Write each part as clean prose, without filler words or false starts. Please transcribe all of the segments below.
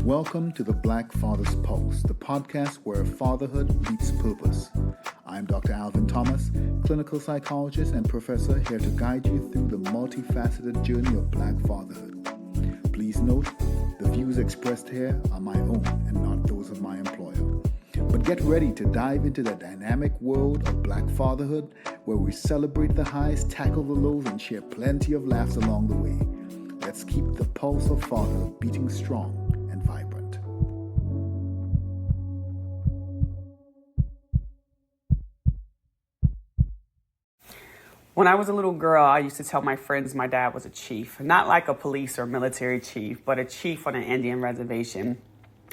Welcome to the Black Father's Pulse, the podcast where fatherhood meets purpose. I'm Dr. Alvin Thomas, clinical psychologist and professor, here to guide you through the multifaceted journey of Black fatherhood. Please note, the views expressed here are my own and not those of my employer. But get ready to dive into the dynamic world of Black fatherhood, where we celebrate the highs, tackle the lows, and share plenty of laughs along the way. Let's keep the pulse of fatherhood beating strong and vibrant. When I was a little girl, I used to tell my friends my dad was a chief. Not like a police or military chief, but a chief on an Indian reservation.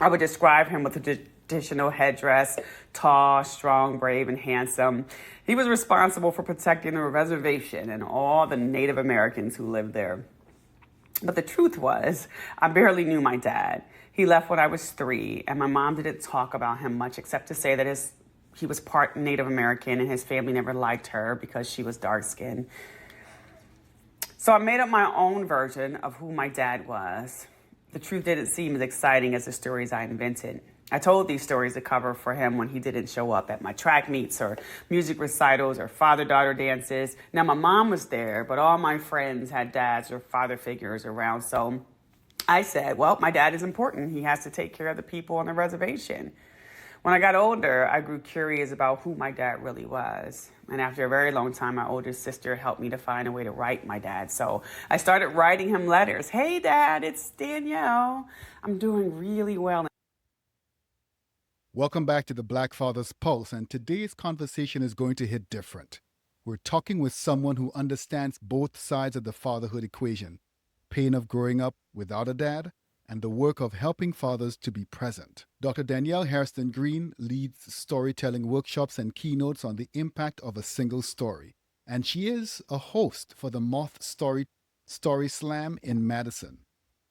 I would describe him with a traditional headdress, tall, strong, brave, and handsome. He was responsible for protecting the reservation and all the Native Americans who lived there. But the truth was, I barely knew my dad. He left when I was 3, and my mom didn't talk about him much except to say that he was part Native American and his family never liked her because she was dark-skinned. So I made up my own version of who my dad was. The truth didn't seem as exciting as the stories I invented. I told these stories to cover for him when he didn't show up at my track meets or music recitals or father-daughter dances. Now, my mom was there, but all my friends had dads or father figures around. So I said, well, my dad is important. He has to take care of the people on the reservation. When I got older, I grew curious about who my dad really was. And after a very long time, my older sister helped me to find a way to write my dad. So I started writing him letters. Hey, Dad, it's Danielle. I'm doing really well. Welcome back to the Black Father's Pulse, and today's conversation is going to hit different. We're talking with someone who understands both sides of the fatherhood equation, pain of growing up without a dad, and the work of helping fathers to be present. Dr. Danielle Hairston Green leads storytelling workshops and keynotes on the impact of a single story, and she is a host for the Moth Story Slam in Madison.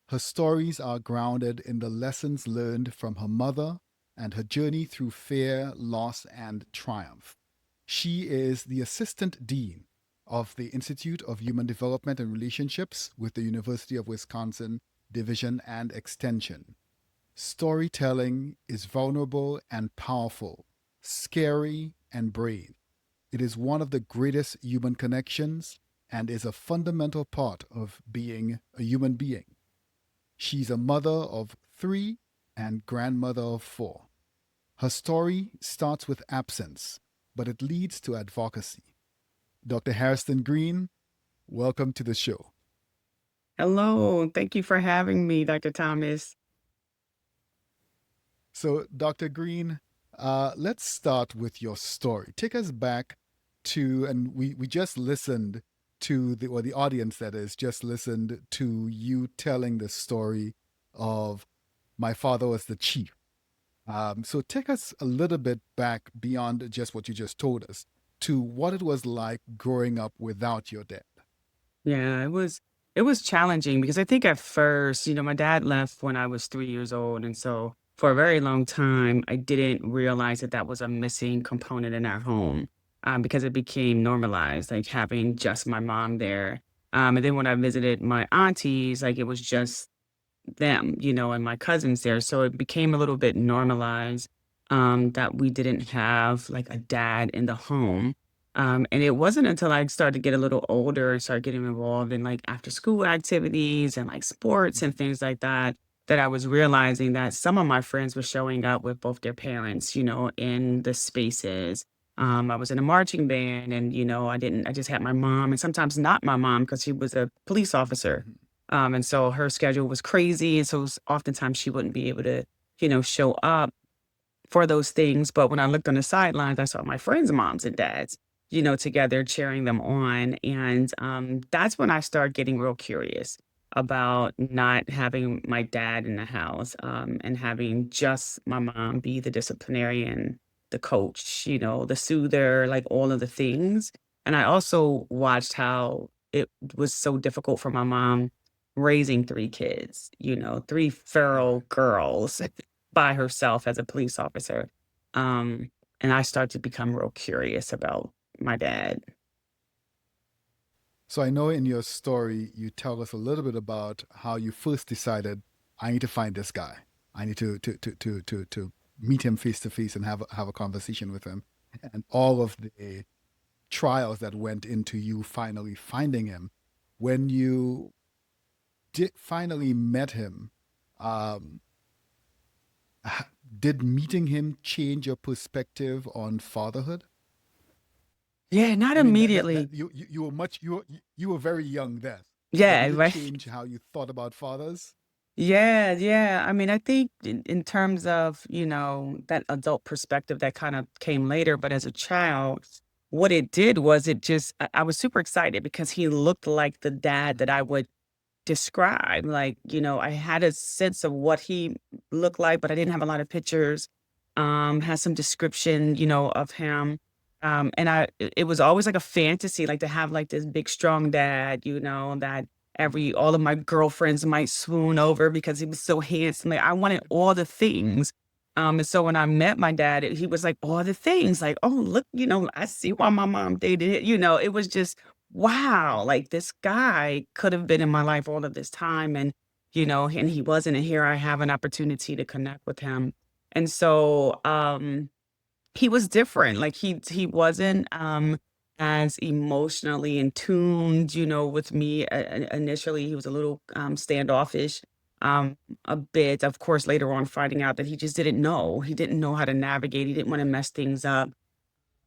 Her stories are grounded in the lessons learned from her mother and her journey through fear, loss, and triumph. She is the Assistant Dean of the Institute of Human Development and Relationships with the University of Wisconsin Division and Extension. Storytelling is vulnerable and powerful, scary and brave. It is one of the greatest human connections and is a fundamental part of being a human being. She's a mother of 3 and grandmother of 4. Her story starts with absence, but it leads to advocacy. Dr. Hairston Green, welcome to the show. Hello. Thank you for having me, Dr. Thomas. So, Dr. Green, let's start with your story. Take us back to, and we just listened to, the audience that is, just listened to you telling the story of my father was the chief. So take us a little bit back beyond just what you just told us to what it was like growing up without your dad. Yeah, it was challenging because I think at first, my dad left when I was 3 years old. And so for a very long time, I didn't realize that that was a missing component in our home because it became normalized, like having just my mom there. And then when I visited my aunties, like it was just them, and my cousins there. So it became a little bit normalized that we didn't have like a dad in the home. And it wasn't until I started to get a little older and started getting involved in like after school activities and like sports and things like that, that I was realizing that some of my friends were showing up with both their parents, in the spaces. I was in a marching band and, I just had my mom and sometimes not my mom because she was a police officer. And so her schedule was crazy. And so oftentimes she wouldn't be able to, show up for those things. But when I looked on the sidelines, I saw my friends' moms and dads, together cheering them on. And that's when I started getting real curious about not having my dad in the house and having just my mom be the disciplinarian, the coach, the soother, like all of the things. And I also watched how it was so difficult for my mom raising 3 kids, 3 feral girls by herself as a police officer. And I started to become real curious about my dad. So I know in your story, you tell us a little bit about how you first decided, I need to find this guy. I need to meet him face to face and have a conversation with him. And all of the trials that went into you finally finding him. When you did finally met him, um, did meeting him change your perspective on fatherhood? Yeah, not I mean, that immediately. you were you were very young then, but Yeah, did it right. change how you thought about fathers? Yeah, yeah. I mean, I think in terms of, that adult perspective that kind of came later, but as a child, what it did was I was super excited because he looked like the dad that Mhm. I would describe. Like, I had a sense of what he looked like, but I didn't have a lot of pictures. Had some description, of him. And it was always like a fantasy, like to have like this big strong dad, that all of my girlfriends might swoon over because he was so handsome. Like I wanted all the things. And so when I met my dad, he was like all the things, like, oh, look, I see why my mom dated it. It was just wow, like this guy could have been in my life all of this time and he wasn't, and here I have an opportunity to connect with him. And so he was different. Like he wasn't as emotionally in tuned, with me. Initially he was a little standoffish. A bit, of course, later on finding out that he just didn't know. He didn't know how to navigate. He didn't want to mess things up.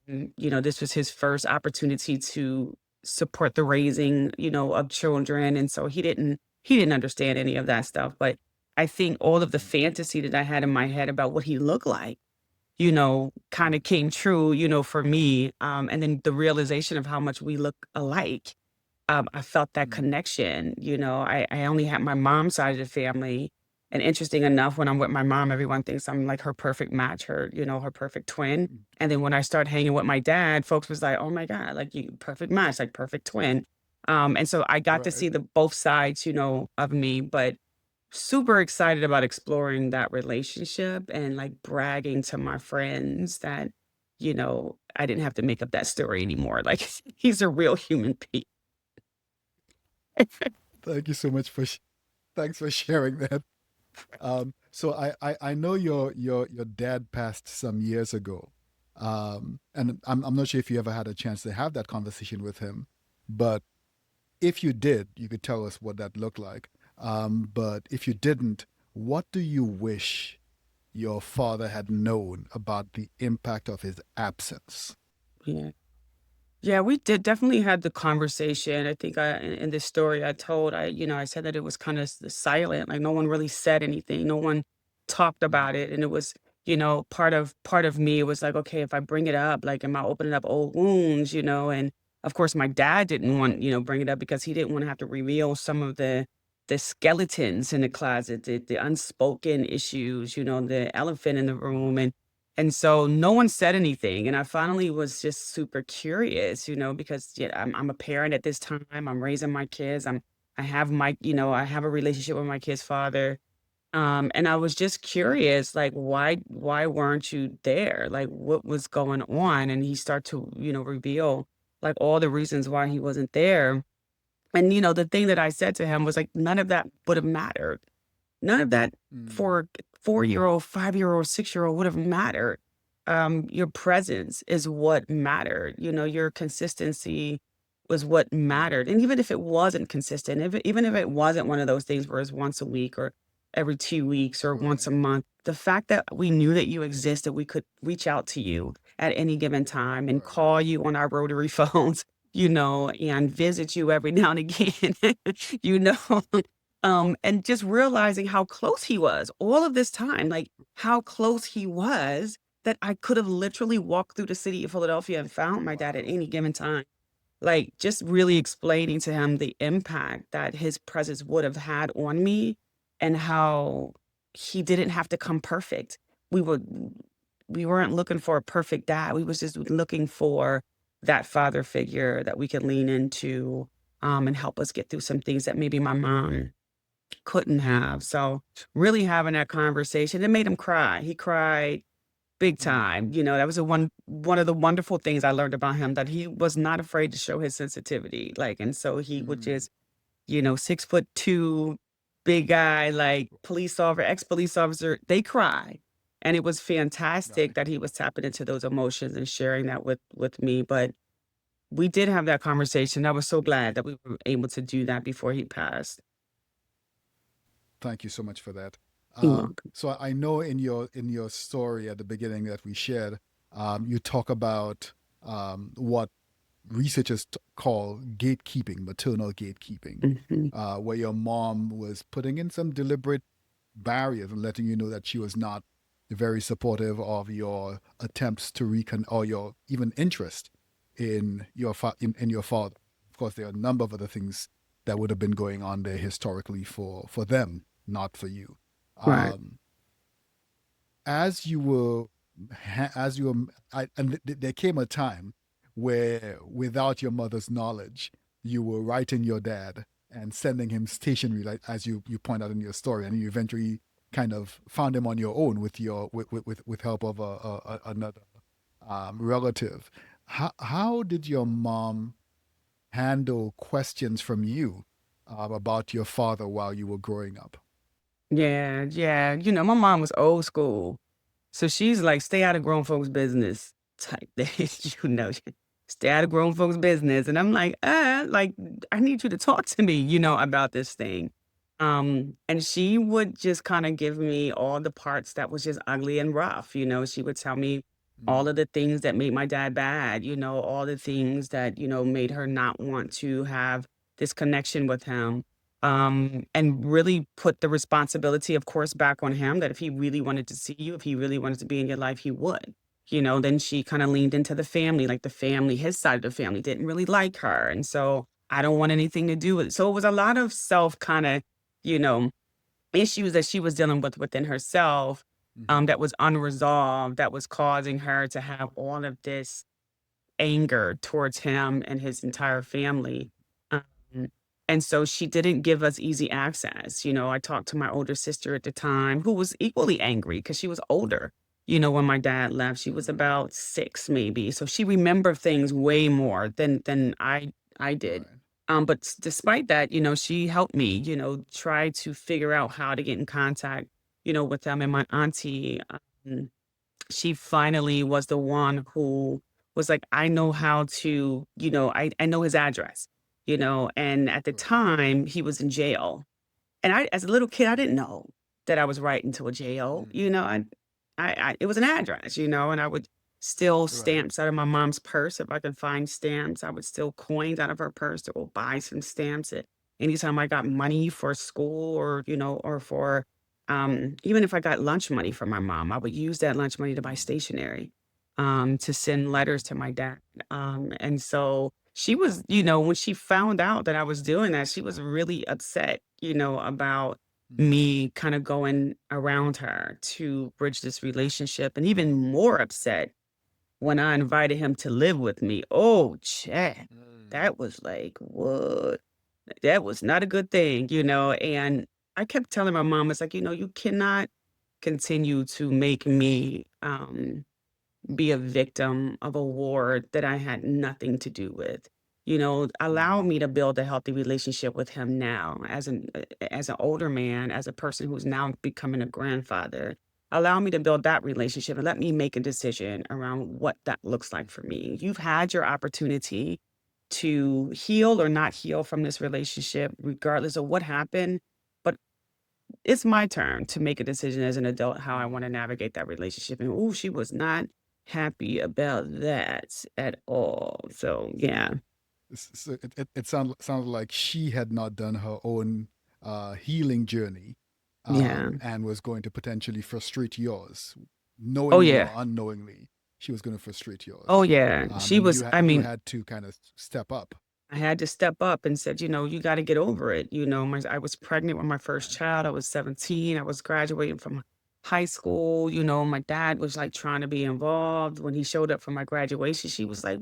This was his first opportunity to support the raising, of children, and so he didn't understand any of that stuff, but I think all of the fantasy that I had in my head about what he looked like, kinda came true, for me, and then the realization of how much we look alike. I felt that Mm, connection, I only had my mom's side of the family, and interesting enough, when I'm with my mom, everyone thinks I'm like her perfect match, her perfect twin, mm. and then when I start hanging with my dad, folks was like, "Oh my god, like, you perfect match, like, perfect twin." And so I got to Right. see the both sides, of me, but super excited about exploring that relationship and, like, bragging to my friends that, I didn't have to make up that story anymore, like, he's a real human being. Thank you so much thanks for sharing that. So I know your dad passed some years ago, and I'm not sure if you ever had a chance to have that conversation with him, but if you did, you could tell us what that looked like. But if you didn't, what do you wish your father had known about the impact of his absence? Yeah. Yeah, we did definitely had the conversation. I think in this story I told, I said that it was kind of silent, like no one really said anything. No one talked Mm, about it. And it was, part of me was like, okay, if I bring it up, like, am I opening up old wounds, And of course my dad didn't want, bring it up because he didn't want to have to reveal some of the skeletons in the closet, the unspoken issues, the elephant in the room. And so no one said anything, and I finally was just super curious, because yeah, I'm a parent at this time. I'm raising my kids. I have a relationship with my kid's father. And I was just curious, like, why weren't you there? Like, what was going on? And he started to, reveal like all the reasons why he wasn't there. And the thing that I said to him was like, none of that would have mattered. None of that mm, for a 4-year-old, 5-year-old, 6-year-old would have mattered. Your presence is what mattered. Your consistency was what mm, mattered. And even if it wasn't consistent, even if it wasn't one of those things where it's once a week or every 2 weeks or once a right, month, the fact that we knew that you existed, we could reach out to you at any given time and right. call you on our rotary phones, and visit you every now and again, you know, and just realizing how close he was all of this time, like how close he was that I could have literally walked through the city of Philadelphia and found my dad at Wow. any given time. Like just really explaining to him the impact that his presence would have had on me and how he didn't have to come perfect. We were we weren't looking for a perfect dad. We was just looking for that father figure that we could lean into and help us get through some things that maybe my mom couldn't have. So, really having that conversation, it made him cry. He cried big Mm, time. That was one of the wonderful things I learned about him, that he was not afraid to show his sensitivity. Like, and so he would mm, just, 6'2", big guy, like police officer, ex-police officer, they cry. And it was fantastic Right. that he was tapping into those emotions and sharing that with me. But we did have that conversation. I was so glad that we were able to do that before he passed. Thank you so much for that. You're welcome. So I know in your story at the beginning that we shared, you talk about what researchers call gatekeeping, maternal gatekeeping, Mhm. where your mom was putting in some deliberate barriers and letting you know that she was not very supportive of your attempts to or your even interest in in your father. Of course, there are a number of other things that would have been going on there historically for them, not for you. Right. Um, as you were as you were there came a time where without your mother's knowledge you were writing your dad and sending him stationery, like as you point out in your story, and you eventually kind of found him on your own with your with help of another relative. How did your mom handle questions from you about your father while you were growing up? Yeah, yeah. My mom was old school. So she's like, "Stay out of grown folks' business," type thing, "Stay out of grown folks' business," and I'm like, like, I need you to talk to me, about this thing." And she would just kinda give me all the parts that was just ugly and rough, she would tell me all Mm, of the things that made my dad bad, all the things that, made her not want to have this connection with him. And really put the responsibility, of course, back on him that if he really wanted to see you, if he really wanted to be in your life, he would. Then she kind of leaned into the family, like the family, his side of the family didn't really like her. And so I don't want anything to do with it. So it was a lot of self kind of, you know, issues that she was dealing with within herself, mhm, that was unresolved, that was causing her to have all of this anger towards him and his entire family. Um, and so she didn't give us easy access. I talked to my older sister at the time who was equally angry because she was older. When my dad left, she was mm, about 6 maybe. So she remembered things way more than I did. right. But despite that, she helped me, try to figure out how to get in contact, with them. And my auntie, she finally was the one who was like, "I know how to," I know his address, and at the Right. time, he was in jail. And I as a little kid, I didn't know that I was writing to a jail, Mm, it was an address, and I would steal right. stamps out of my mom's purse if I could find stamps. I would steal coins out of her purse to go buy some stamps anytime I got money for school or, or for, even if I got lunch money from my mom, I would use that lunch money to buy Mm, stationery, to send letters to my dad. And so she was, when she found out that I was doing that, she was really upset, about mm, me kind of going around her to bridge this relationship, and even more upset when I invited him to live with me. Oh, Chad, mm, that was like, what? That was not a good thing, and I kept telling my mom, it's like, you cannot continue to make me be a victim of a war that I had nothing to do with. Allow mm, me to build a healthy relationship with him now as an older man, as a person who's now becoming a grandfather. Allow me to build that relationship and let me make a decision around what that looks like for me. You've had your opportunity to heal or not heal from this relationship, regardless of what happened. But it's my turn to make a decision as an adult how I wanna mm. navigate that relationship, and, ooh, she was not happy about that at all, so, yeah. So it sounded like she had not done her own healing journey, Yeah. and was going to potentially frustrate yours, Oh, knowingly or yeah. unknowingly. She was going to frustrate Oh, yours, yeah. She and was I you mean, had to kind of step up. I had to step up and said, "You gotta get over it," my I was pregnant with my first Right. child, I was 17, I was graduating from high school, my dad was, like, trying to be involved. When he showed up for my graduation, she was like,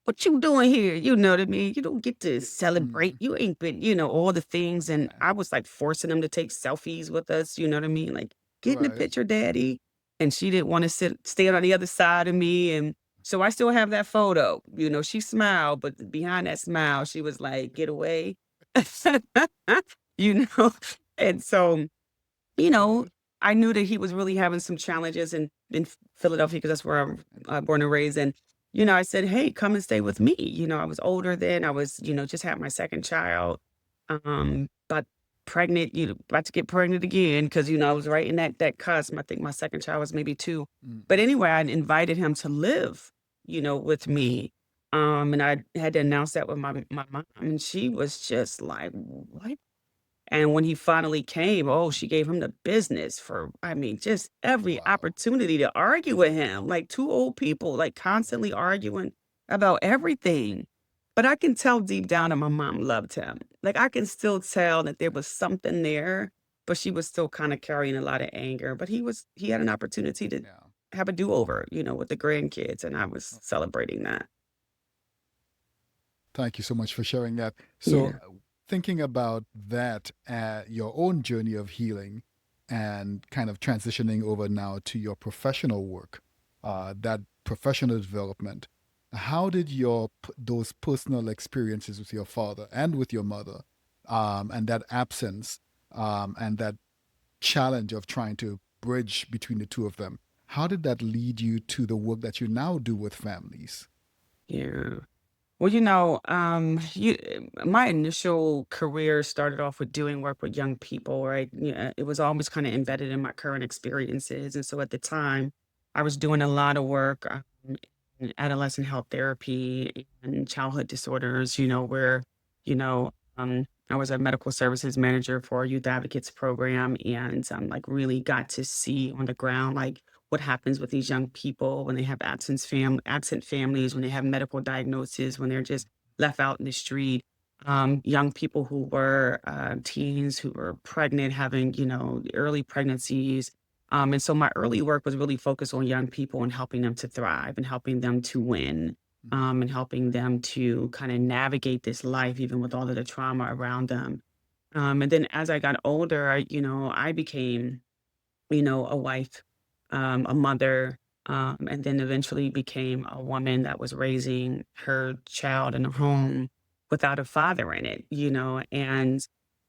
"What you doing here?" You know what I mean? "You don't get to celebrate. Mm, You ain't been," all the things, and right. I was, like, forcing him to take selfies with us, you know what I mean? Like, "Get in the Right. picture, daddy," and she didn't wanna stand on the other side of me, and so I still have that photo, she smiled, but behind that smile, she was like, "Get away." you know? And so, you know, Good. I knew that he was really having some challenges in Philadelphia because that's where I'm born and raised. And, I said, "Hey, come and stay with me." I was older then. I was, just had my second child, but pregnant, about to get pregnant again because, I was right in that cusp. I think my second child was maybe 2. But Mm. anyway, I invited him to live, with me. And I had to announce that with my mom, and she was just like, "What?" And when he finally came, oh, she gave him the business for, I mean, just every Wow. opportunity to argue with him, like 2 old people, like, constantly arguing about everything. But I can tell deep down that my mom loved him. Like, I can still tell that there was something there, but she was still kinda carrying a lot of anger. But he had an opportunity to Yeah. have a do-over, with the grandkids, and I was Okay. celebrating that. Thank you so much for sharing that. So, Yeah. thinking about that, your own journey of healing and kind of transitioning over now to your professional work, that professional development, how did those personal experiences with your father and with your mother, and that absence, and that challenge of trying to bridge between the two of them, how did that lead you to the work that you now do with families? Yeah. Well, my initial career started off with doing work with young people, right? Yeah, it was always kind of embedded in my current experiences. And so at the time, I was doing a lot of work in adolescent health therapy and childhood disorders, where, you know, I was a medical services manager for a youth advocates program and like really got to see on the ground, like what happens with these young people when they have absent families, when they have medical diagnoses, when they're just left out in the street. Young people who were teens who were pregnant, having early pregnancies. And so my early work was really focused on young people and helping them to thrive and helping them to win. Mhm. And helping them to kind of navigate this life, even with all of the trauma around them. And then as I got older, I became a wife, a mother, and then eventually became a woman that was raising her child in a home without a father in it, and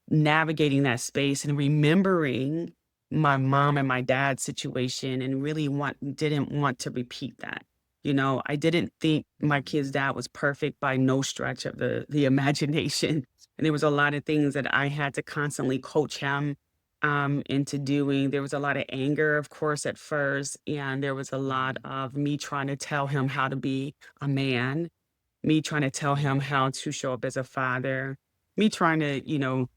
navigating that space and remembering my mom and my dad's situation and really didn't want to repeat that. I didn't think my Mm. kid's dad was perfect by no stretch of the imagination. And there was a lot of things that I had to constantly coach him into doing. There was a lot of anger, of course, at first, and there was a lot Mhm. of me trying to tell him how to be a man, me trying to tell him Yeah. how to show up as a father, me trying to,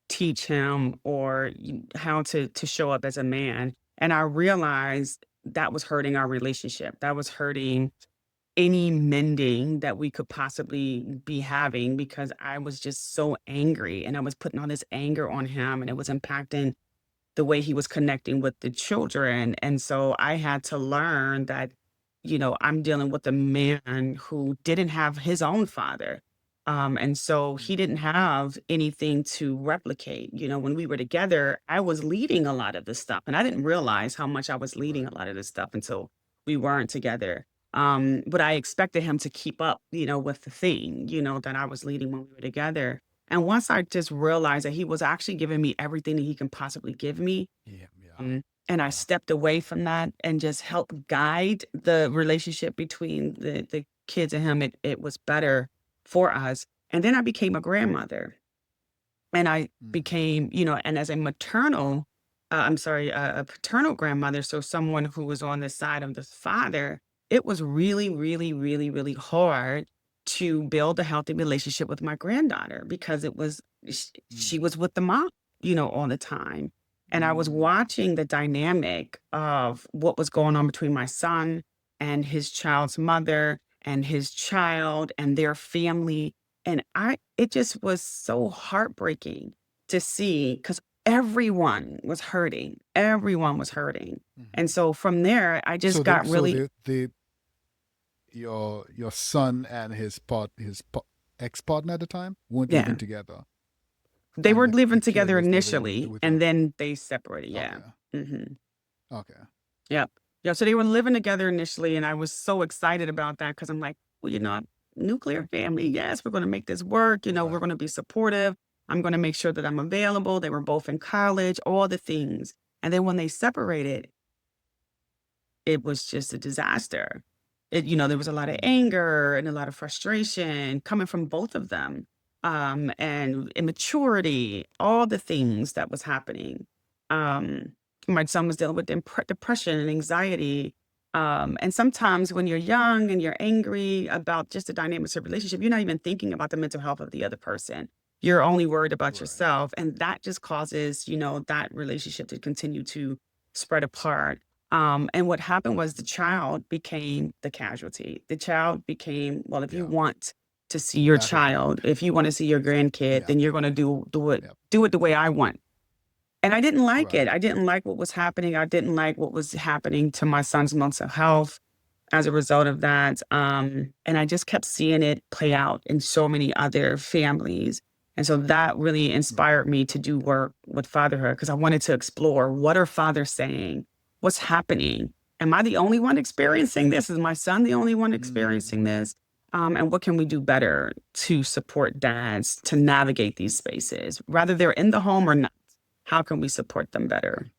teach him or how to show up as a man. And I realized that was hurting our relationship. That was hurting any mending that we could possibly be having because I was just so angry and I was putting all this anger on him and it was impacting the way he was connecting with the children. And so I had to learn that, I'm dealing with a man who didn't have his own father. And so he Mm. didn't have anything to replicate. When we were together, I was leading a lot of this stuff. And I didn't realize how much I was leading Right. a lot of this stuff until we weren't together. But I expected him to keep up, with the thing, that I was leading when we were together. And once I just realized that he was actually giving me everything that he can possibly give me, Yeah. Yeah. and I Yeah. stepped away from that and just helped guide the relationship between the kids and him, it was better for us. And then I became a grandmother. And I Mm. became, and as a I'm sorry, a paternal grandmother, so someone who was on the side of the father, it was really, really, really, really hard to build a healthy relationship with my granddaughter because she Mm. was with the mom, all the time. And I was Mm. watching the dynamic of what was going on between my son and his child's mother and his child and their family and it just was so heartbreaking to see because everyone was hurting, and Mhm. so from there, I just So got really the your son and ex partner at the time weren't living yeah, together, they and were the living kid together was living initially, with and a. then they separated, yeah. Okay. Mhm. Okay. Yep. Yeah, so they were living together initially, and I was so excited about that because 'cause I'm like, "Well, nuclear family, yes, we're gonna make this work, we're Right. gonna be supportive." I'm going to make sure that I'm available. They were both in college, all the things. And then when they separated, it was just a disaster. There was a lot of Mm. anger and a lot of frustration coming from both of them, and immaturity, all the things that was happening. Um, my son was dealing with depression and anxiety. And sometimes when you're young and you're angry about just the dynamics of relationship, you're not even thinking about the mental health of the other person. You're only worried about Right. yourself. And that just causes, that relationship to continue to spread apart. And what happened was the child became the casualty. The child became, well, if you Yeah. want to see your That is right. child, if you want to see your grandkid, Yeah. then you're going to do it Yeah. do it the way I want. And I didn't like it. Right. I didn't like what was happening. I didn't like what was happening to my son's mental health as a result of that. And I just kept seeing it play out in so many other families. And so that really Right. inspired me to do work with fatherhood because I wanted to explore, what are fathers saying? What's happening? Am I the only one experiencing this? Is my son the only one experiencing Mm. this? And what can we do better to support dads to navigate these spaces, whether they're in the home or not? How can we support them better? Right.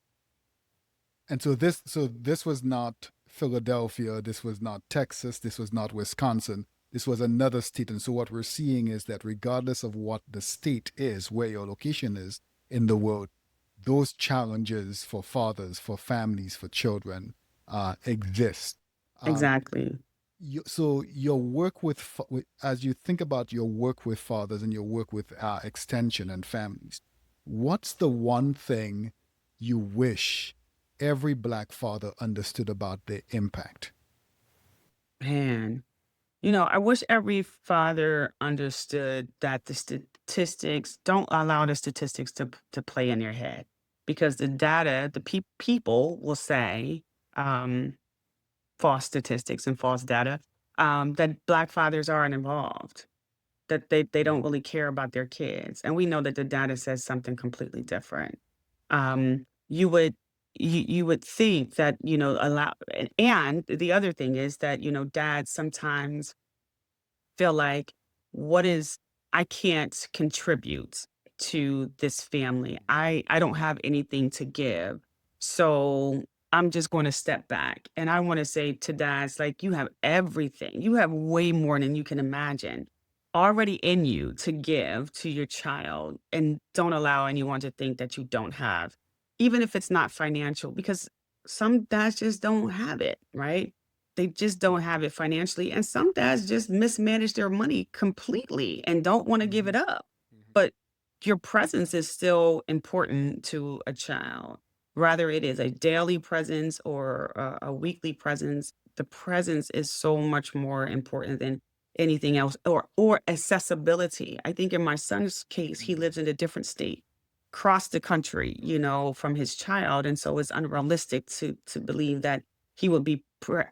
And so this was not Philadelphia, this was not Texas, this was not Wisconsin. This was another state. And so what we're seeing is that regardless of what the state is, where your location is in the world, those challenges for fathers, for families, for children exist. Um, Exactly. so your work as you think about your work with fathers and your work with extension and families, what's the one thing you wish every Black father understood about their impact? Man, I wish every father understood that the statistics don't allow the statistics to play in your head because the data, the people will say, um, false statistics and false data, that Black fathers aren't involved, that they don't Mm. really care about their kids. And we know that the data says something completely different. You would you would think that, allow, and the other thing is that, dads sometimes feel like, what is I can't contribute to this family. I don't have anything to give. So I'm just going to step back. And I want to say to dads, like, you have everything. You have way more than you can imagine already in you to give to your child. And don't allow anyone to think that you don't have, even if it's not financial, because some dads just don't have it, right? They just don't have it financially, and some dads just mismanage their money completely and don't wanna give Mm-hmm. it up. Mm-hmm. But your presence is still important to a child. Rather it is a daily presence or a weekly presence, the presence is so much more important than anything else, or accessibility. I think in my son's case, he lives in a different state, across the country, from his child, and so it's unrealistic to believe that he would be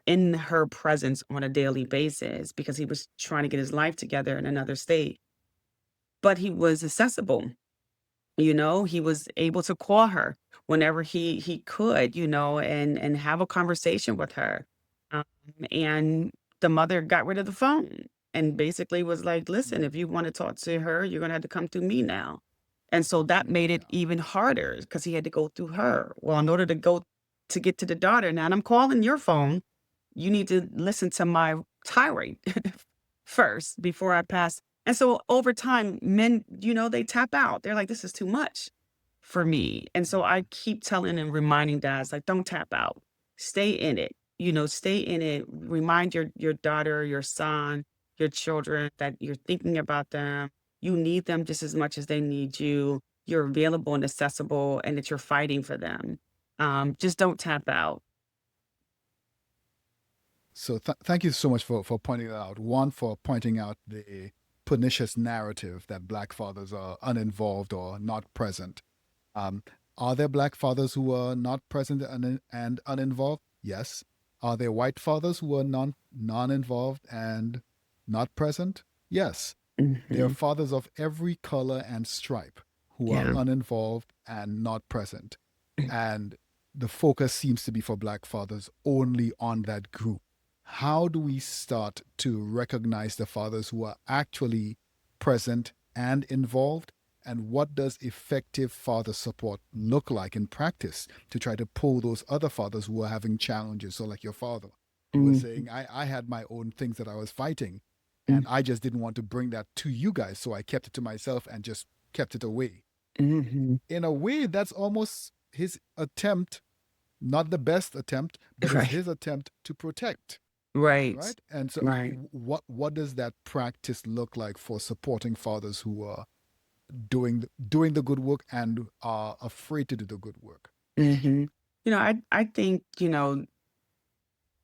in her presence on a daily basis because he was trying to get his life together in another state. But he was accessible. He was able to call her whenever he could, and have a conversation with her. Um, and the mother got rid of the phone and basically was like, "Listen, if Mm. you want to talk to her, you're gonna have to come through me now." And so that made it Yeah. even harder because he had to go through her. Well, in order to get to the daughter, now I'm calling your phone. You need to listen to my tirade first before I pass. And so over time, men, they tap out. They're like, this is too much for me. And so I keep telling and reminding dads, like, don't tap out. Stay in it. Stay in it. Remind your daughter, your son, your children that you're thinking about them. You need them just as much as they need you. You're available and accessible, and that you're fighting for them. Just don't tap out. So thank you so much for pointing that out. One, for pointing out the pernicious narrative that Black fathers are uninvolved or not present. Um, are there Black fathers who are not present and uninvolved? Yes. Are there white fathers who are non-involved and not present? Yes. There are Hmm. fathers of every color and stripe who are Yeah. uninvolved and not present. And the focus seems to be for Black fathers only on that group. How do we start to recognize the fathers who are actually present and involved And what does effective father support look like in practice to try to pull those other fathers who are having challenges? So, like your father, you were Mhm, saying, I had my own things that I was fighting, mm, and I just didn't want to bring that to you guys. So I kept it to myself and just kept it away. mhm. In a way, that's almost his attempt, not the best attempt, but it's Right, his attempt to protect, right, right? And so, right. what does that practice look like for supporting fathers who are doing the good work and are afraid to do the good work? Mhm. I think,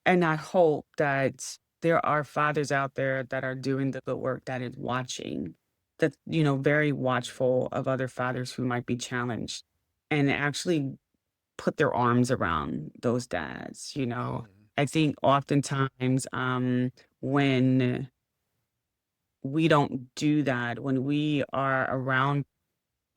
and I hope that there are fathers out there that are doing the good work that is watching, that, very watchful of other fathers who might be challenged and actually put their arms around those dads. Mm-hmm. I think oftentimes, when we don't do that, when we are around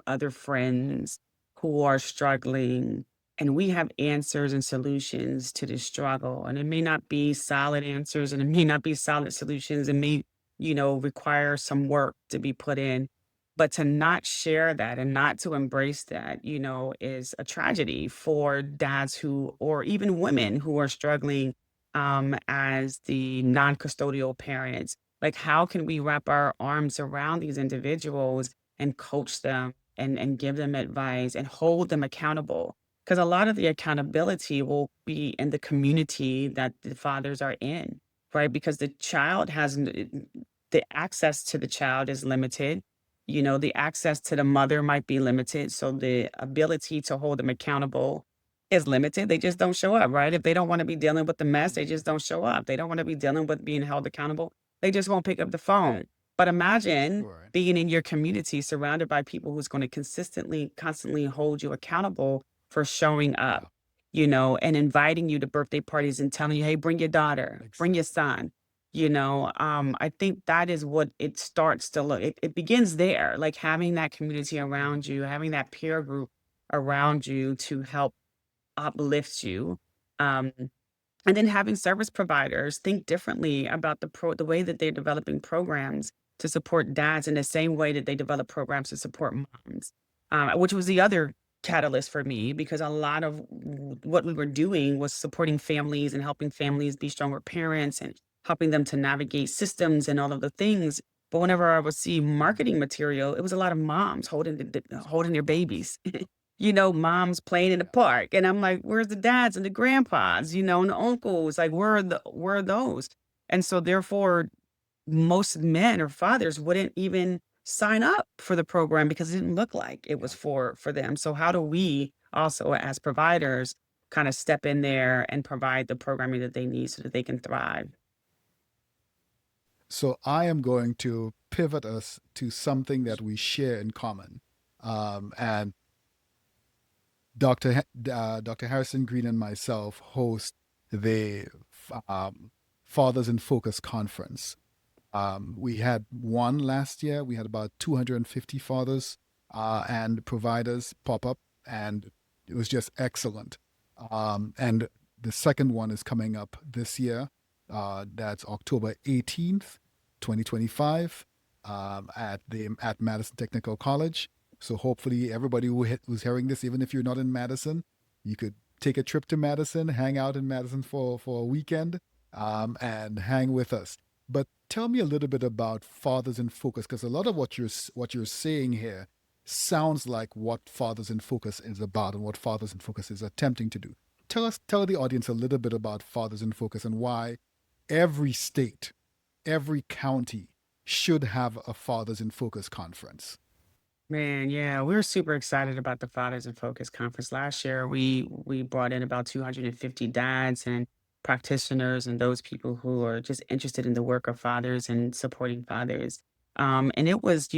other friends who are struggling and we have answers and solutions to this struggle, and it may not be solid answers and it may not be solid solutions. It may, require some work to be put in, but to not share that and not to embrace that, is a tragedy for dads who, or even women who are struggling, as the non-custodial parents. Like, how can we wrap our arms around these individuals and coach them and give them advice and hold them accountable? Because a lot of the accountability will be in the community that the fathers are in, right? Because the child has the access to the child is limited. The access to the mother might be limited. So the ability to hold them accountable is limited. They just don't show up, right? If they don't want to be dealing with the mess, they Mm-hmm. just don't show up. They don't want to be dealing with being held accountable. They just won't pick up the phone. But imagine Right. being in your community surrounded by people who's going to consistently, constantly hold you accountable for showing up, Yeah. and inviting you to birthday parties and telling you, hey, bring your daughter, bring your Exactly. son. I think that is what it starts to look. It begins there, like having that community around you, having that peer group around you to help uplift you. Um, and then having service providers think differently about the way that they're developing programs to support dads in the same way that they develop programs to support moms, which was the other catalyst for me because a lot of what we were doing was supporting families and helping families be stronger parents and helping them to navigate systems and all of the things. But whenever I would see marketing material, it was a lot of moms holding their Moms. babies. Moms playing in the Yeah. park, and I'm like, "Where's the dads and the grandpas, and the uncles? Like, where are those?" And so therefore, most men or fathers wouldn't even sign up for the program because it didn't look like it was Yeah. for them. So how do we also, as providers, kinda step in there and provide the programming that they need so that they can thrive? So I am going to pivot us to something that we share in common. And Dr. Harrison Green and myself host the Fathers in Focus conference. We had one last year. We had about 250 fathers and providers pop up, and it was just excellent. And the second one is coming up this year. That's October 18th, 2025, at Madison Technical College. So hopefully, everybody who's hearing this, even if you're not in Madison, you could take a trip to Madison, hang out in Madison for a weekend, and hang with us. But tell me a little bit about Fathers in Focus, because a lot of what you're saying here sounds like what Fathers in Focus is about and what Fathers in Focus is attempting to do. Tell the audience a little bit about Fathers in Focus and why every state, every county should have a Fathers in Focus conference. Man, yeah, we were super excited about the Fathers in Focus conference last year. We brought in about 250 dads and practitioners and those people who are just interested in the work of fathers and supporting fathers. And it was,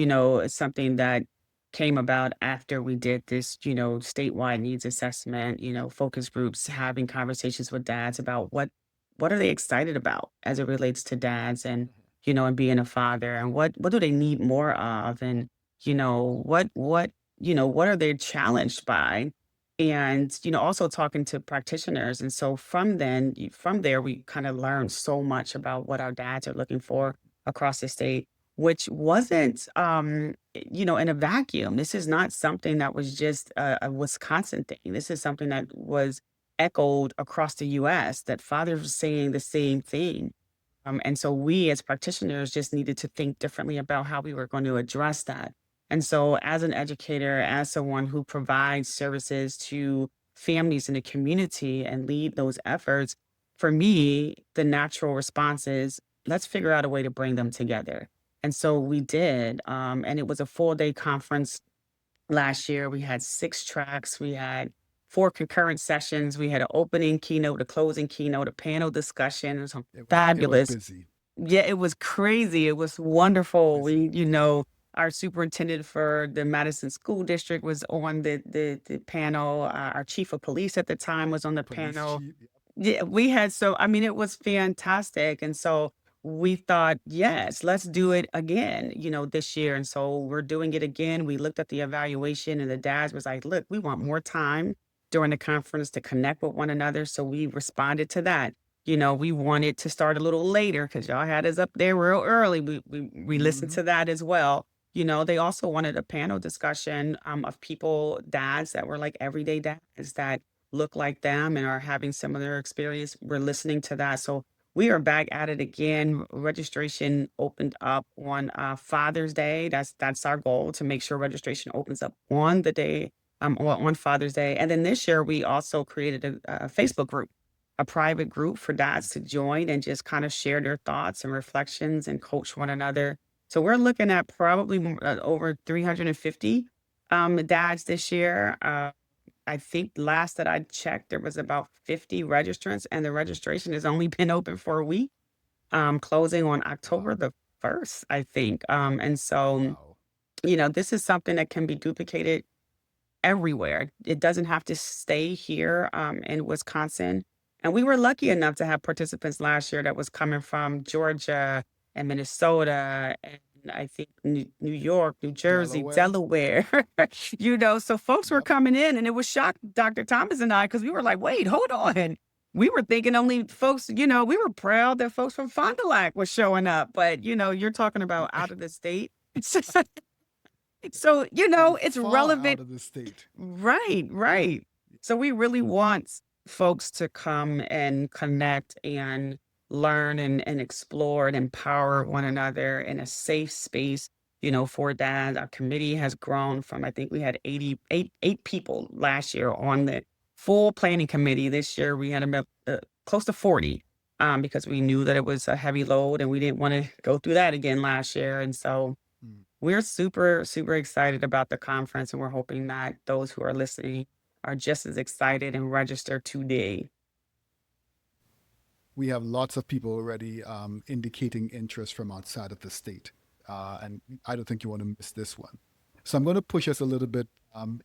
something that came about after we did this, statewide needs assessment, focus groups, having conversations with dads about what are they excited about as it relates to dads and, and being a father and what do they need more of and what are they challenged by? And, also talking to practitioners. And so from there, we kind of learned so much about what our dads are looking for across the state. which wasn't, in a vacuum. This is not something that was just a Wisconsin thing. This is something that was echoed across the US, that fathers were saying the same thing. And so we as practitioners just needed to think differently about how we were going to address that. And so, as an educator, as someone who provides services to families in the community and lead those efforts, for me, the natural response is let's figure out a way to bring them together. And so we did. And it was a full day conference last year. We had 6 tracks, we had 4 concurrent sessions, we had an opening keynote, a closing keynote, a panel discussion. It was It was fabulous. busy. Yeah, it was crazy, it was wonderful. Busy. Our superintendent for the Madison School District was on the panel, our chief of police at the time was on the Police panel. chief. Yep. Yeah, we had so I mean, it was fantastic, and so we thought, "Yes, let's do it again," this year, and so we're doing it again. We looked at the evaluation, and the dads was like, "Look, we want more time during the conference to connect with one another," so we responded to that. We wanted to start a little later because 'cause y'all had us up there real early. We listened Hmm. to that as well. They also wanted a panel discussion, of people dads that were like everyday dads that look like them and are having similar experience. We're listening to that. So we are back at it again. Registration opened up on Father's Day. That's our goal to make sure registration opens up on the day on Father's Day. And then this year we also created a Facebook group, a private group for dads to join and just kind of share their thoughts and reflections and coach one another. So we're looking at probably over 350 dads this year. I think last that I checked, there was about 50 registrants, and the registration has only been open for a week, closing on October Wow. the 1st, I think. And so, Wow. this is something that can be duplicated everywhere. It doesn't have to stay here in Wisconsin. And we were lucky enough to have participants last year that was coming from Georgia and Minnesota and I think New York, New Jersey, Delaware. Delaware. So folks were Yep. coming in and it was shocked Dr. Thomas and I because we were like, wait, hold on. We were thinking only folks, we were proud that folks from Fond du Lac was showing up, but you're talking about out of the state. So, From it's far out relevant. of the state. Right, right. So we really want folks to come and connect and learn and explore and empower one another in a safe space, for that. Our committee has grown from, I think we had 88 people last year on the full planning committee. This year we had about close to 40 because we knew that it was a heavy load and we didn't want to go through that again last year. And so Mm. we're super, super excited about the conference, and we're hoping that those who are listening are just as excited and register today. We have lots of people already indicating interest from outside of the state. And I don't think you want to miss this one. So I'm going to push us a little bit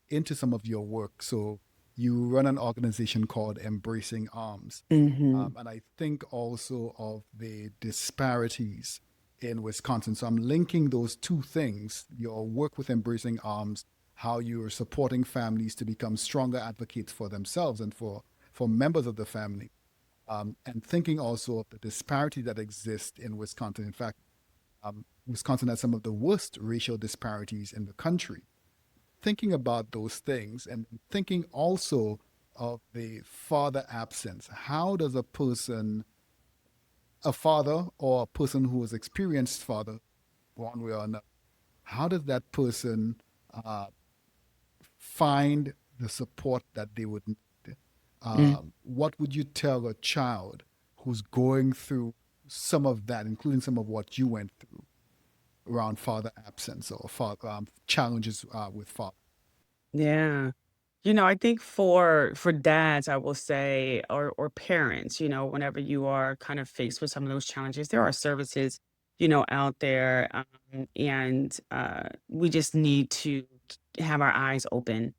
into some of your work. So you run an organization called Embracing Arms. Mhm. And I think also of the disparities in Wisconsin. So I'm linking those two things, your work with Embracing Arms, how you're supporting families to become stronger advocates for themselves and for members of the family, and thinking also of the disparity that exists in Wisconsin. In fact, Wisconsin has some of the worst racial disparities in the country. Thinking about those things and thinking also of the father absence. How does a father or a person who has experienced father one way or another, how does that person uh, find the support that they would need? Mm. What would you tell a child who's going through some of that, including some of what you went through around father absence or challenges with father? Yeah. I think for dads, I will say, or parents, whenever you are kind of faced with some of those challenges, there are services, out there, and we just need to have our eyes open.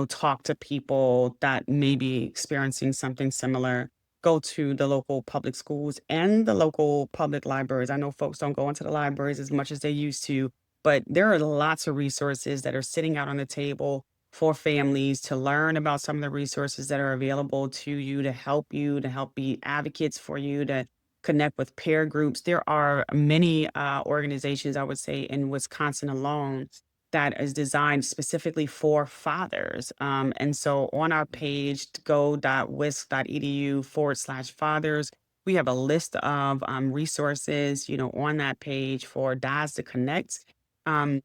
Talk to people that may be experiencing something similar. Go to the local public schools and the local public libraries. I know folks don't go into the libraries as much as they used to, but there are lots of resources that are sitting out on the table for families to learn about some of the resources that are available to you, to help be advocates for you, to connect with peer groups. There are many organizations, I would say, in Wisconsin alone that is designed specifically for fathers. And so on our page, go.wisc.edu/fathers, we have a list of resources, on that page for dads to connect. Um,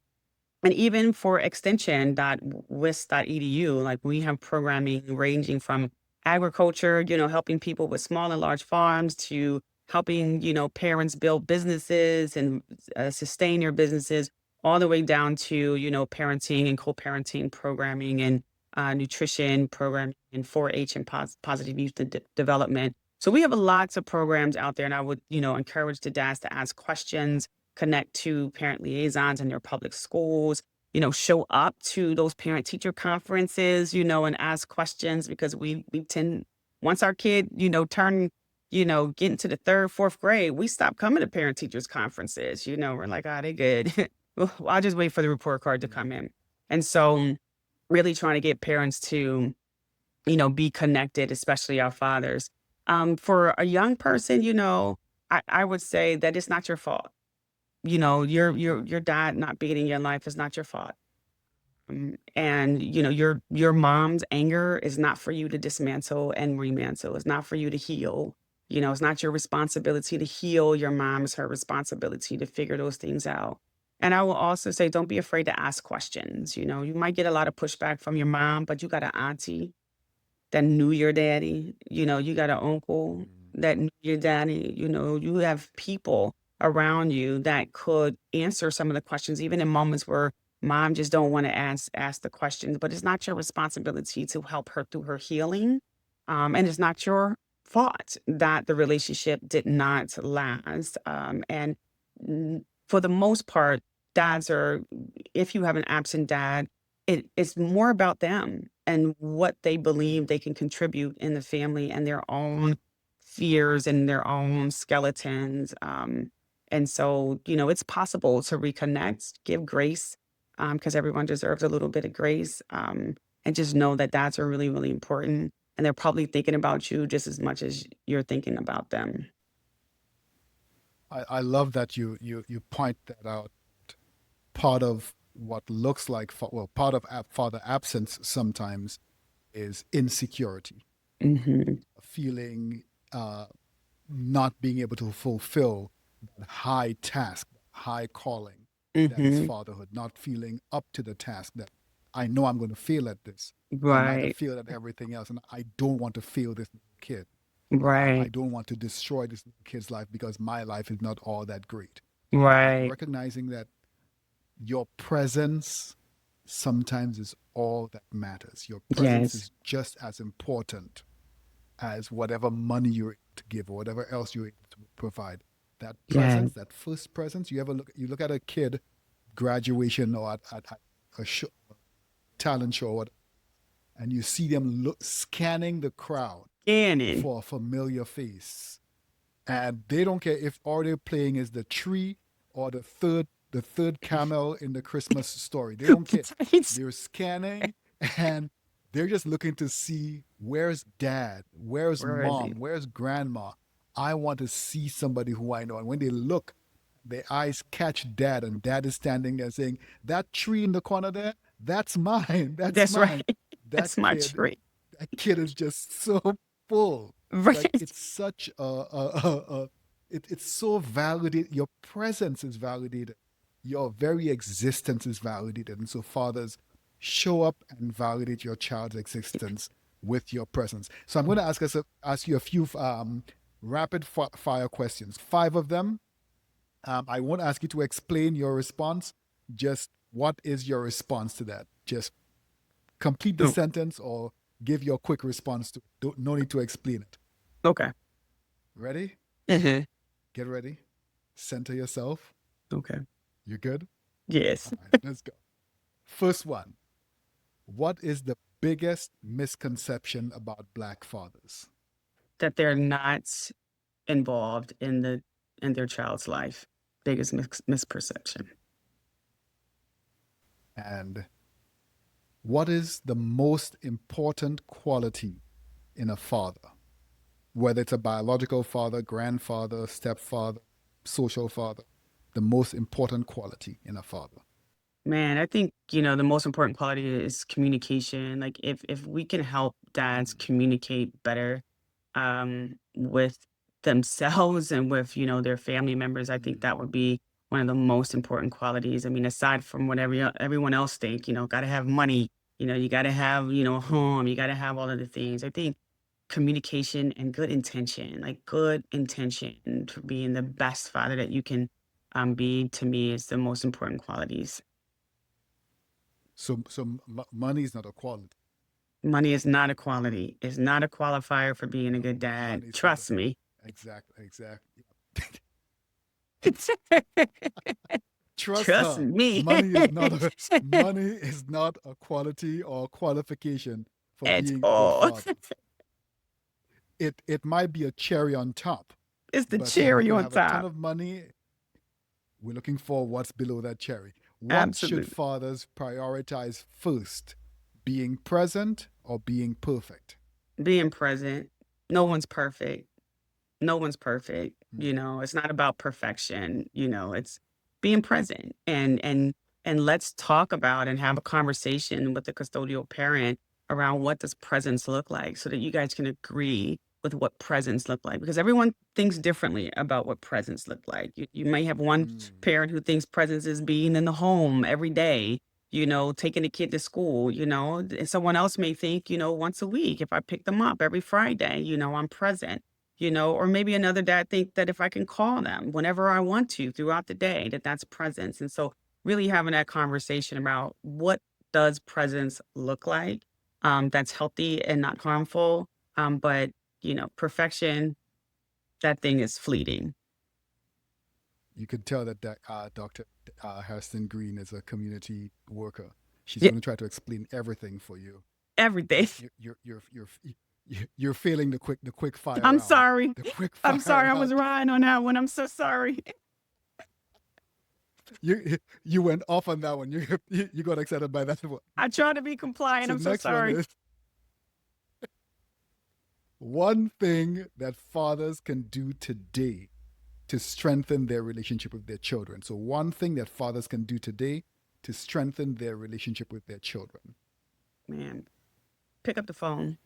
and even for extension.wis.edu, like we have programming ranging from agriculture, helping people with small and large farms to helping, parents build businesses and sustain their businesses, all the way down to, parenting and co-parenting programming and nutrition programming and 4-H and positive youth development. So we have lots of programs out there, and I would, encourage the dads to ask questions, connect to parent liaisons in their public schools, show up to those parent teacher conferences, and ask questions because we tend once our kid, turn, get into the third, fourth grade, we stop coming to parent teachers conferences. We're like, oh, they good. Well, I'll just wait for the report card to come in. And so really trying to get parents to, be connected, especially our fathers. For a young person, I would say that it's not your fault. Your dad not being in your life is not your fault. And your mom's anger is not for you to dismantle and remantle. It's not for you to heal. It's not your responsibility to heal your mom. It's her responsibility to figure those things out. And I will also say, don't be afraid to ask questions. You might get a lot of pushback from your mom, but you got an auntie that knew your daddy. You got an uncle that knew your daddy. You have people around you that could answer some of the questions, even in moments where mom just don't want to ask the questions. But it's not your responsibility to help her through her healing, and it's not your fault that the relationship did not last. And for the most part, dads are. If you have an absent dad, it's more about them and what they believe they can contribute in the family and their own fears and their own skeletons. And so, it's possible to reconnect, give grace, because everyone deserves a little bit of grace. And just know that dads are really, really important. And they're probably thinking about you just as much as you're thinking about them. I love that you point that out. Part of what looks like part of father absence sometimes is insecurity, Hmm. feeling uh, not being able to fulfill that high task, high calling that is Hmm. fatherhood, not feeling up to the task that I know I'm going to fail at this. I might have Right. failed at everything else, and I don't want to fail this little kid. I Right. don't want to destroy this little kid's life because my life is not all that great. But Right. recognizing that your presence sometimes is all that matters. Your presence Yes. is just as important as whatever money you're able to give or whatever else you're able to provide. That Yes. presence, that first presence, you look at a kid graduation or at a show, talent show, and you see them scanning the crowd Cannon. for a familiar face, and they don't care if all they're playing is the tree or the third camel in the Christmas story. They don't care. Right. They're scanning and they're just looking to see where's dad, where's Where is he? mom, where's grandma. I want to see somebody who I know. And when they look, their eyes catch dad, and dad is standing there saying, "That tree in the corner there, that's mine. That's That's right. mine." That That's my kid, tree. that kid is just so full. Like Right. it's such it's so validated. Your presence is validated. Your very existence is validated. And so fathers, show up and validate your child's existence with your presence. So I'm going to ask you a few rapid fire questions. Five of them. I won't ask you to explain your response. Just what is your response to that? Just complete the Oh, sentence or give your quick response to it. No need to explain it. okay. Ready? Mhm. Get ready. Center yourself. Okay. You good? Yes. All right, let's go. First one. What is the biggest misconception about Black fathers? That they're not involved in their child's life. Biggest misperception. And what is the most important quality in a father? whether it's a biological father, grandfather, stepfather, social father, the most important quality in a father? Man, I think, the most important quality is communication. Like if we can help dads Mm, communicate better with themselves and with, their family members, I think mm, that would be one of the most important qualities. I mean, aside from what everyone else think, got to have money, you got to have, a home, you got to have all of the things. I think communication and good intention, like good intention for being the best father that you can be, to me, is the most important qualities. money is not a quality. Money is not a quality. It's not a qualifier for being a No, good dad. money is not Trust me. exactly. Trust Trust her. me. Money is not a quality or qualification for At being a good all. father. It might be a cherry on top, It's the but you cherry can on have a ton top. of money. We're looking for what's below that cherry. What should Absolutely. fathers prioritize first? Being present or being perfect? Being present. No one's perfect. No one's perfect. Mm, It's not about perfection. It's being present and let's talk about and have a conversation with the custodial parent around what does presence look like so that you guys can agree with what presence look like because everyone thinks differently about what presence look like. You may have one mm, parent who thinks presence is being in the home every day, taking the kid to school, and someone else may think, once a week, if I pick them up every Friday, I'm present, or maybe another dad think that if I can call them whenever I want to throughout the day, that that's presence. And so really having that conversation about what does presence look like, that's healthy and not harmful. But perfection, that thing is fleeting. you could tell that Dr. Hairston Green is a community worker. She's Yeah, going to try to explain everything for you. every day. You're feeling the quick fire I'm round, sorry. the quick I'm fire sorry. I was round. riding on that one. I'm so sorry. You went off on that one. You got excited by that one. I try to be compliant. So I'm so next one sorry. is one thing that fathers can do today to strengthen their relationship with their children. So one thing that fathers can do today to strengthen their relationship with their children. Man, pick up the phone.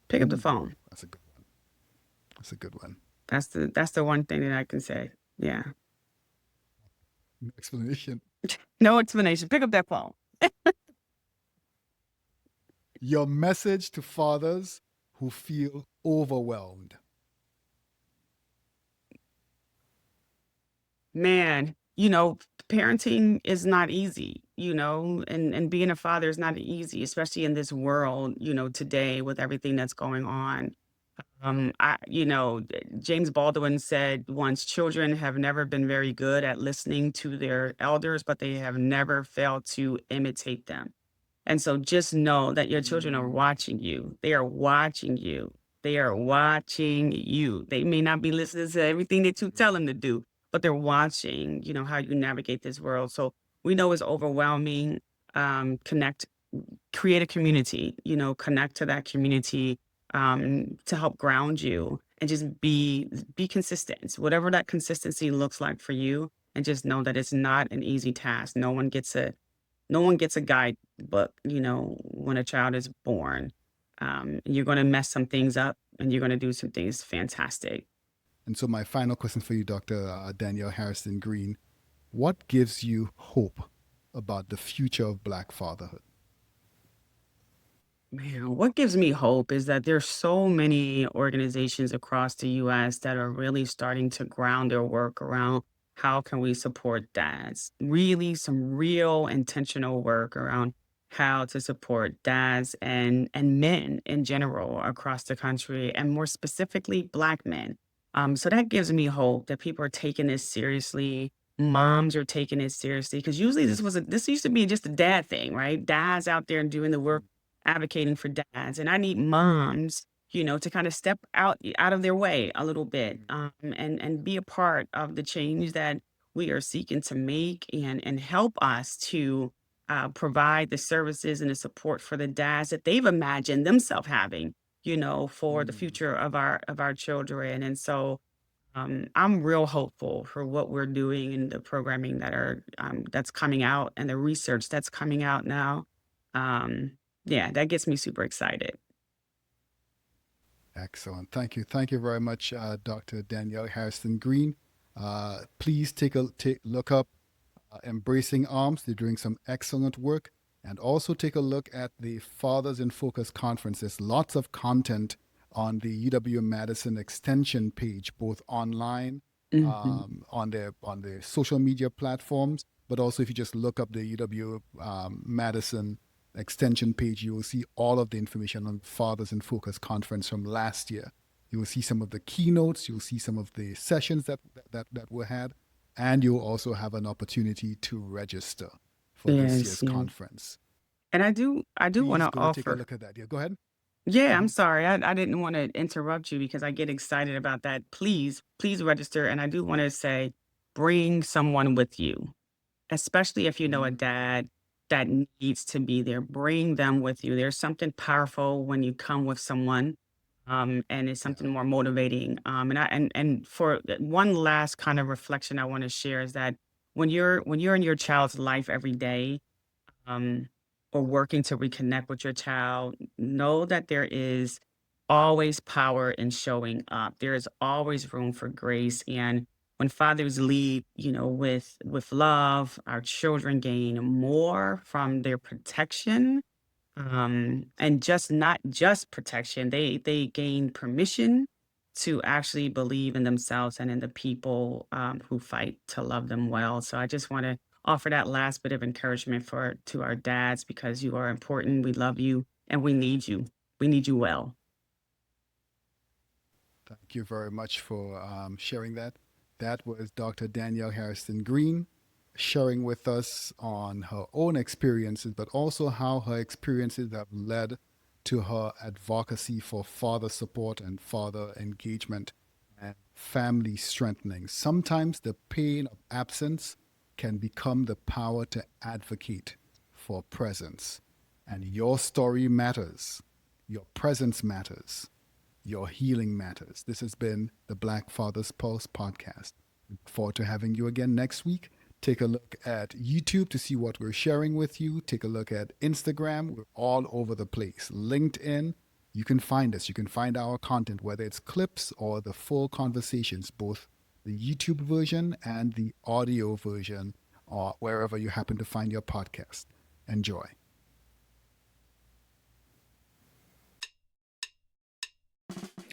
Pick up the Ooh, phone. that's a good one. That's a good one. That's the one thing that I can say. Yeah. No explanation. No explanation. Pick up that phone. Your message to fathers who feel overwhelmed. Man, parenting is not easy, and being a father is not easy, especially in this world, today with everything that's going on. James Baldwin said once, children have never been very good at listening to their elders, but they have never failed to imitate them. And so just know that your children are Mm, watching you. They are watching you. They are watching you. They may not be listening to everything that you tell them to do, but they're watching, how you navigate this world. So we know it's overwhelming. Connect, create a community, connect to that community to help ground you and just be consistent, whatever that consistency looks like for you. And just know that it's not an easy task. No one gets a guidebook, when a child is born. You're going to mess some things up and you're going to do some things fantastic. And so, my final question for you, Dr. Danielle Harrison Green, what gives you hope about the future of Black fatherhood? Man, what gives me hope is that there's so many organizations across the US that are really starting to ground their work around how can we support dads. Really some real intentional work around how to support dads and men in general across the country and more specifically black men. So that gives me hope that people are taking this seriously. Moms are taking it seriously because usually this used to be just a dad thing, right? Dads out there and doing the work advocating for dads, and I need moms, to kind of step out of their way a little bit, and be a part of the change that we are seeking to make, and help us to provide the services and the support for the dads that they've imagined themselves having. for the Mm. future of our children. And so I'm real hopeful for what we're doing and the programming that's coming out and the research that's coming out now. Um, yeah, that gets me super excited. Excellent. Thank you. Thank you very much, Dr. Danielle Hairston Green. Please take look up Embracing Arms. They're doing some excellent work. And also take a look at the Fathers in Focus conference. There's lots of content on the UW Madison extension page, both online, Mhm. on their social media platforms, but also if you just look up the UW Madison extension page, you will see all of the information on Fathers in Focus conference from last year. You will see some of the keynotes, you'll see some of the sessions that were had, and you'll also have an opportunity to register for this Yes, year's yeah. conference. And I do want Please to go take a offer. look at that. Yeah, go ahead. Yeah, I'm Mhm. sorry. I didn't want to interrupt you because I get excited about that. Please register. And I do want to say, bring someone with you, especially if you know a Mm, dad that needs to be there. Bring them with you. There's something powerful when you come with someone, and it's yeah. something more motivating. And for one last kind of reflection I want to share is that when you're in your child's life every day, um, or working to reconnect with your child, know that there is always power in showing up. There is always room for grace. And when fathers lead, with love, our children gain more from their protection, and just not just protection, they gain permission to actually believe in themselves and in the people who fight to love them well. So I just want to offer that last bit of encouragement for to our dads, because you are important. We love you and we need you. We need you well. Thank you very much for sharing that. That was Dr. Danielle Harrison Green sharing with us on her own experiences, but also how her experiences have led to her advocacy for father support and father engagement and family strengthening. Sometimes the pain of absence can become the power to advocate for presence. And your story matters, your presence matters, your healing matters. This has been the Black Fathers Pulse podcast. We look forward to having you again next week. Take a look at YouTube to see what we're sharing with you. Take a look at Instagram. We're all over the place. LinkedIn. You can find us. You can find our content, whether it's clips or the full conversations, both the YouTube version and the audio version, or wherever you happen to find your podcast. Enjoy.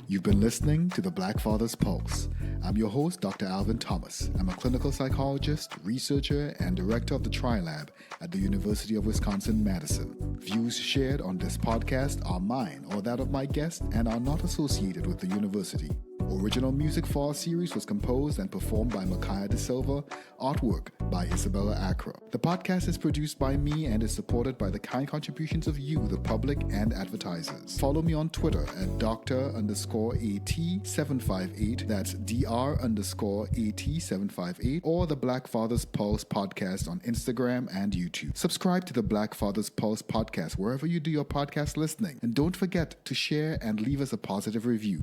You've been listening to the Black Fathers Pulse. I'm your host, Dr. Alvin Thomas. I'm a clinical psychologist, researcher, and director of the TriLab at the University of Wisconsin-Madison. Views shared on this podcast are mine or that of my guest and are not associated with the university. Original music for our series was composed and performed by Micaiah De Silva, artwork by Isabella Acra. The podcast is produced by me and is supported by the kind contributions of you, the public, and advertisers. Follow me on Twitter at Dr_AT758, that's Dr_AT758, or the Black Fathers Pulse podcast on Instagram and YouTube. Subscribe to the Black Fathers Pulse podcast wherever you do your podcast listening, and don't forget to share and leave us a positive review.